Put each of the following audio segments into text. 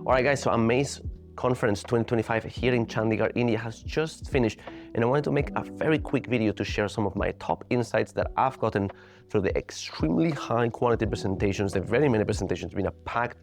All right, guys, so Amaze Conference 2025 here in Chandigarh, India has just finished, and I wanted to make a very quick video to share some of my top insights that I've gotten through the extremely high quality presentations, the very many presentations, been a packed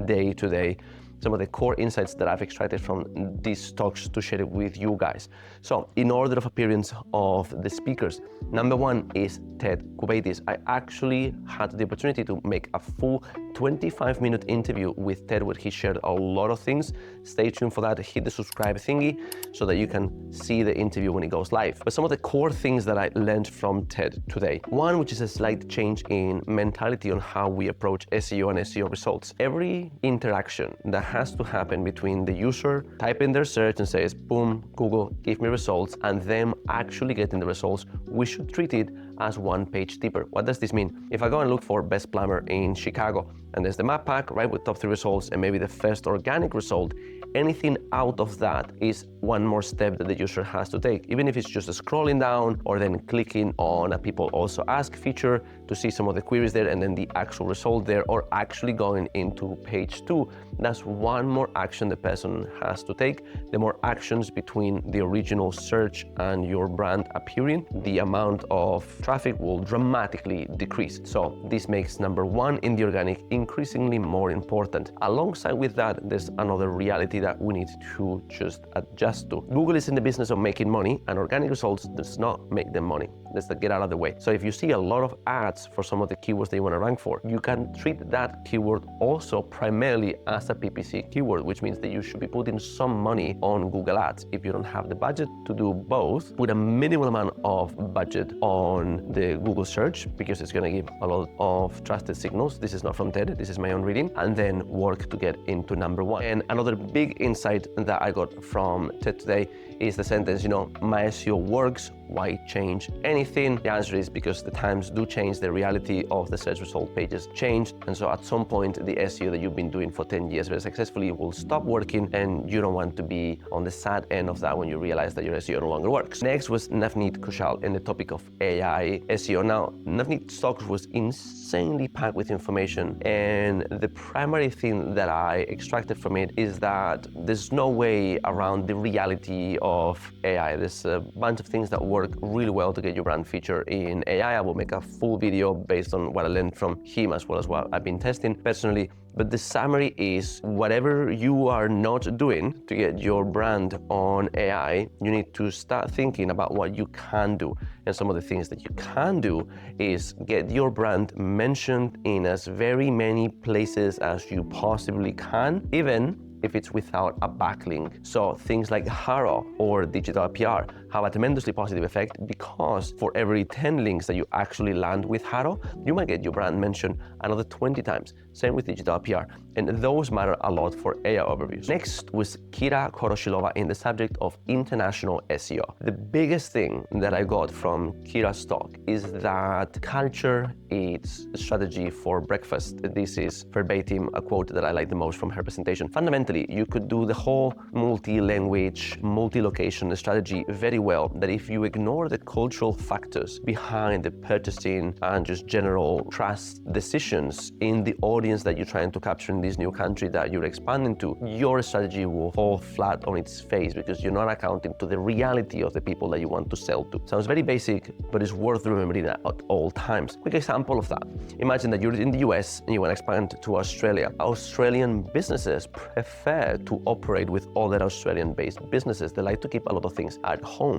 day today. Some of the core insights that I've extracted from these talks to share it with you guys. So in order of appearance of the speakers, number one is Ted Kubaitis. I actually had the opportunity to make a full 25-minute interview with Ted where he shared a lot of things. Stay tuned for that, hit the subscribe thingy so that you can see the interview when it goes live. But some of the core things that I learned from Ted today. One, which is a slight change in mentality on how we approach SEO and SEO results. Every interaction that has to happen between the user typing their search and says, boom, Google, give me results, and them actually getting the results, we should treat it as one page deeper. What does this mean? If I go and look for best plumber in Chicago, and there's the map pack, right, with top 3 results and maybe the first organic result, anything out of that is one more step that the user has to take, even if it's just scrolling down or then clicking on a people also ask feature to see some of the queries there and then the actual result there, or actually going into page 2. That's one more action the person has to take. The more actions between the original search and your brand appearing, the amount of traffic will dramatically decrease. So this makes number one in the organic increasingly more important. Alongside with that, there's another reality that we need to just adjust to. Google is in the business of making money, and organic results does not make them money. Let's get out of the way. So if you see a lot of ads for some of the keywords that you want to rank for, you can treat that keyword also primarily as a PPC keyword, which means that you should be putting some money on Google Ads. If you don't have the budget to do both, put a minimal amount of budget on the Google search, because it's going to give a lot of trusted signals. This is not from Ted, this is my own reading, and then work to get into number one. And another big insight that I got from Ted today is the sentence, my SEO works, why change anything? The answer is because the times do change, the reality of the search result pages change, and so at some point the SEO that you've been doing for 10 years very successfully will stop working, and you don't want to be on the sad end of that when you realize that your SEO no longer works. Next was Navneet Kaushal and the topic of AI SEO. Now, Navneet's talk was insanely packed with information, and the primary thing that I extracted from it is that there's no way around the reality of AI. There's a bunch of things that work really well to get your brand feature in AI. I will make a full video based on what I learned from him as well as what I've been testing personally. But the summary is, whatever you are not doing to get your brand on AI, you need to start thinking about what you can do. And some of the things that you can do is get your brand mentioned in as very many places as you possibly can, even if it's without a backlink. So things like Haro or digital PR have a tremendously positive effect, because for every 10 links that you actually land with Haro, you might get your brand mentioned another 20 times. Same with digital PR. And those matter a lot for AI overviews. Next was Khoroshilova in the subject of international SEO. The biggest thing that I got from Kira's talk is that culture eats strategy for breakfast. This is verbatim a quote that I like the most from her presentation. Fundamentally, you could do the whole multi-language, multi-location strategy very well, that if you ignore the cultural factors behind the purchasing and just general trust decisions in the audience that you're trying to capture in this new country that you're expanding to, your strategy will fall flat on its face, because you're not accounting to the reality of the people that you want to sell to. Sounds very basic, but it's worth remembering at all times. Quick example of that. Imagine that you're in the US and you want to expand to Australia. Australian businesses prefer to operate with other Australian-based businesses. They like to keep a lot of things at home.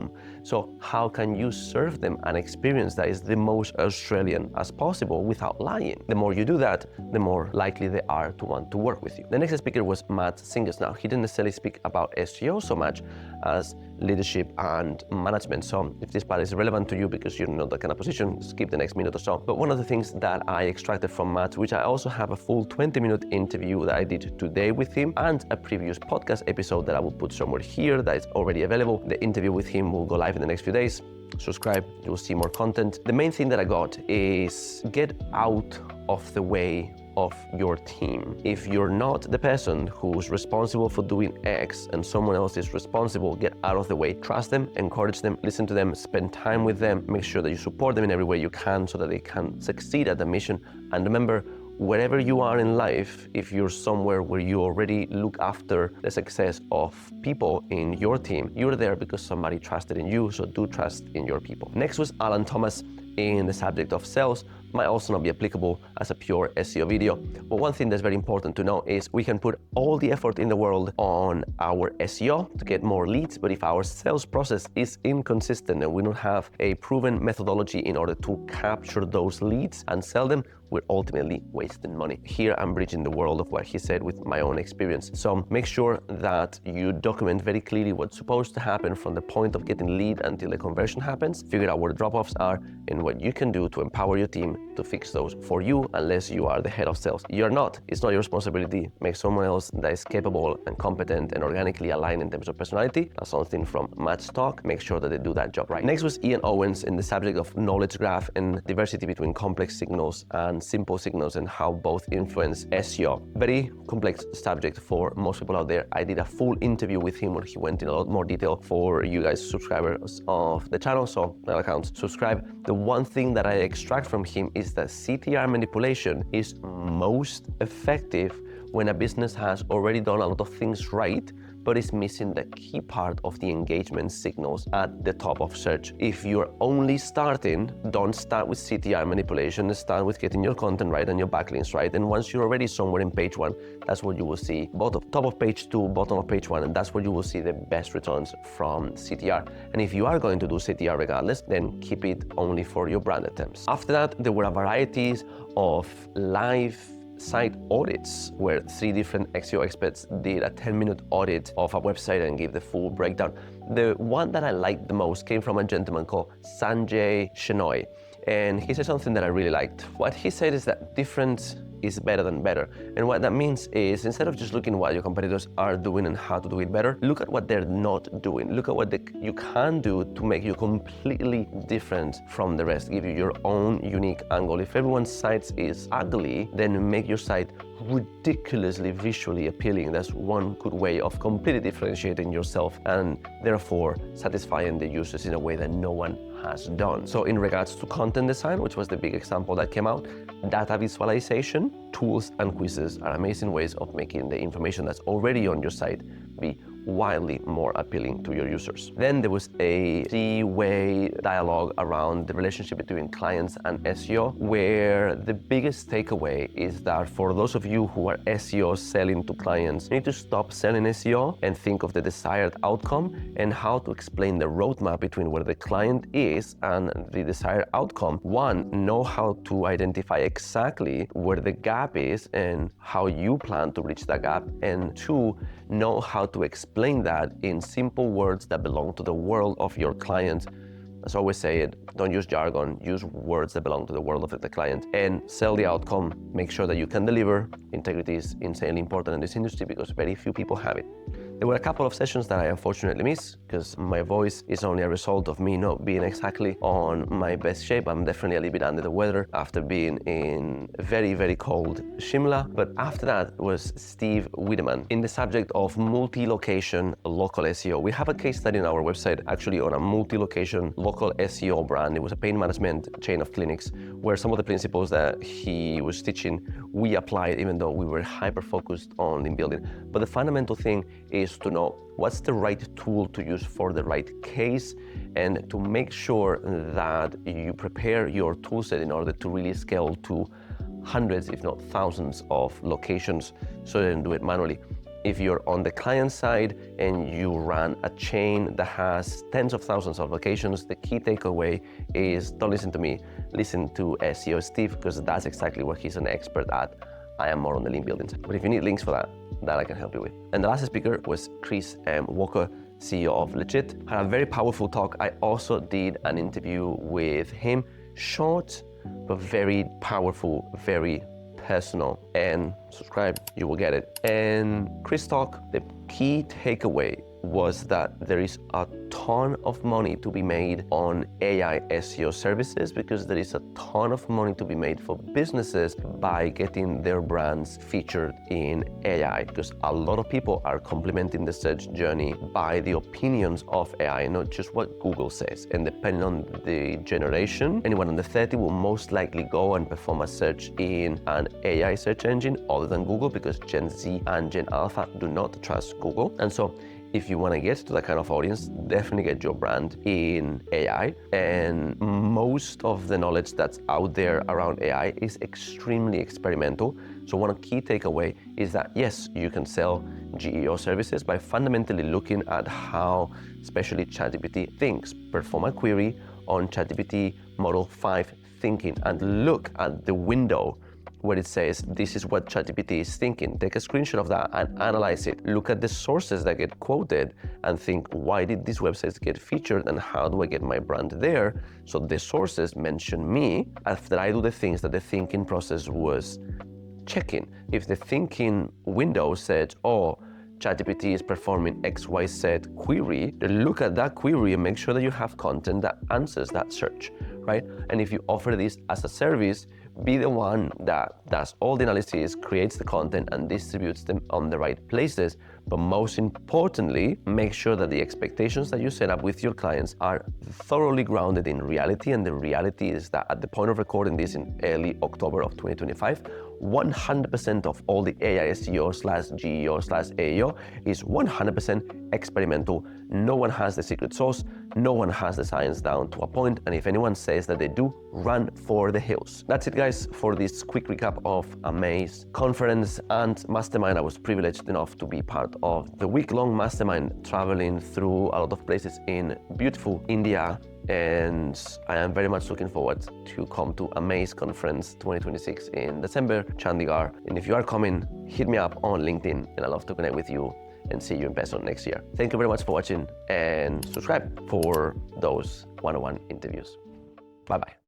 So how can you serve them an experience that is the most Australian as possible without lying? The more you do that, the more likely they are to want to work with you. The next speaker was Matt Singers. Now, he didn't necessarily speak about SEO so much as leadership and management. So if this part is relevant to you because you're not that kind of position, skip the next minute or so. But one of the things that I extracted from Matt, which I also have a full 20-minute interview that I did today with him, and a previous podcast episode that I will put somewhere here that is already available. The interview with him will go live in the next few days. Subscribe, you'll see more content. The main thing that I got is get out of the way of your team. If you're not the person who's responsible for doing X and someone else is responsible, get out of the way. Trust them, encourage them, listen to them, spend time with them, make sure that you support them in every way you can so that they can succeed at the mission. And remember, wherever you are in life, if you're somewhere where you already look after the success of people in your team, you're there because somebody trusted in you, so do trust in your people. Next was Alan Thomas in the subject of sales. Might also not be applicable as a pure SEO video, but one thing that's very important to know is we can put all the effort in the world on our SEO to get more leads, but if our sales process is inconsistent and we don't have a proven methodology in order to capture those leads and sell them, we're ultimately wasting money. Here I'm bridging the world of what he said with my own experience. So make sure that you document very clearly what's supposed to happen from the point of getting lead until the conversion happens, figure out where the drop-offs are and what you can do to empower your team to fix those for you, unless you are the head of sales. You're not, it's not your responsibility. Make someone else that is capable and competent and organically aligned in terms of personality. That's something from Matt's talk. Make sure that they do that job right. Next was Eean Ovens in the subject of knowledge graph and diversity between complex signals and simple signals and how both influence SEO. Very complex subject for most people out there. I did a full interview with him where he went in a lot more detail for you guys subscribers of the channel, so that accounts, subscribe. The one thing that I extract from him is that CTR manipulation is most effective when a business has already done a lot of things right, but is missing the key part of the engagement signals at the top of search. If you're only starting, don't start with CTR manipulation, start with getting your content right and your backlinks right. And once you're already somewhere in page 1, that's what you will see, top of page 2, bottom of page 1, and that's where you will see the best returns from CTR. And if you are going to do CTR regardless, then keep it only for your brand attempts. After that, there were a variety of live site audits where 3 different SEO experts did a 10-minute audit of a website and gave the full breakdown. The one that I liked the most came from a gentleman called Sanjay Shenoy, and he said something that I really liked. What he said is that different is better than better. And what that means is, instead of just looking at what your competitors are doing and how to do it better, look at what they're not doing. Look at what you can do to make you completely different from the rest, give you your own unique angle. If everyone's site is ugly, then make your site ridiculously visually appealing. That's one good way of completely differentiating yourself and therefore satisfying the users in a way that no one has done. So in regards to content design, which was the big example that came out, data visualization, tools and quizzes are amazing ways of making the information that's already on your site be wildly more appealing to your users. Then there was a 3-way dialogue around the relationship between clients and SEO, where the biggest takeaway is that for those of you who are SEO selling to clients, you need to stop selling SEO and think of the desired outcome and how to explain the roadmap between where the client is and the desired outcome. 1, know how to identify exactly where the gap is and how you plan to reach that gap. And 2, know how to explain that in simple words that belong to the world of your client. As I always say it, don't use jargon, use words that belong to the world of the client, and sell the outcome. Make sure that you can deliver. Integrity is insanely important in this industry because very few people have it. There were a couple of sessions that I unfortunately missed because my voice is only a result of me not being exactly on my best shape. I'm definitely a little bit under the weather after being in very, very cold Shimla. But after that was Steve Wiideman in the subject of multi-location local SEO. We have a case study on our website actually on a multi-location local SEO brand. It was a pain management chain of clinics where some of the principles that he was teaching, we applied even though we were hyper-focused on link building. But the fundamental thing is to know what's the right tool to use for the right case and to make sure that you prepare your toolset in order to really scale to hundreds, if not thousands of locations so you can do it manually. If you're on the client side and you run a chain that has tens of thousands of locations, the key takeaway is don't listen to me, listen to SEO Steve, because that's exactly what he's an expert at. I am more on the link building side. But if you need links for that I can help you with. And the last speaker was Chris Walker, CEO of Legit. Had a very powerful talk. I also did an interview with him, short, but very powerful, very personal. And subscribe, you will get it. And Chris talk, the key takeaway was that there is a ton of money to be made on AI SEO services, because there is a ton of money to be made for businesses by getting their brands featured in AI, because a lot of people are complementing the search journey by the opinions of AI, not just what Google says. And depending on the generation, anyone under 30 will most likely go and perform a search in an AI search engine other than Google, because Gen Z and Gen Alpha do not trust Google. And so if you want to get to that kind of audience, definitely get your brand in AI. And most of the knowledge that's out there around AI is extremely experimental. So one key takeaway is that yes, you can sell GEO services by fundamentally looking at how especially ChatGPT thinks. Perform a query on ChatGPT Model 5 thinking and look at the window where it says, this is what ChatGPT is thinking. Take a screenshot of that and analyze it. Look at the sources that get quoted and think, why did these websites get featured and how do I get my brand there? So the sources mention me after I do the things that the thinking process was checking. If the thinking window said, oh, ChatGPT is performing XYZ query, then look at that query and make sure that you have content that answers that search, right? And if you offer this as a service, be the one that does all the analysis, creates the content, and distributes them on the right places. But most importantly, make sure that the expectations that you set up with your clients are thoroughly grounded in reality. And the reality is that at the point of recording this in early October of 2025, 100% of all the AI SEO/GEO/AEO is 100% experimental. No one has the secret sauce. No one has the science down to a point. And if anyone says that they do, run for the hills. That's it, guys, for this quick recap of Amaze Conference and Mastermind. I was privileged enough to be part of the week-long Mastermind, traveling through a lot of places in beautiful India. And I am very much looking forward to come to Amaze Conference 2026 in December, Chandigarh. And if you are coming, hit me up on LinkedIn, and I'd love to connect with you and see you in person next year. Thank you very much for watching, and subscribe for those one-on-one interviews. Bye-bye.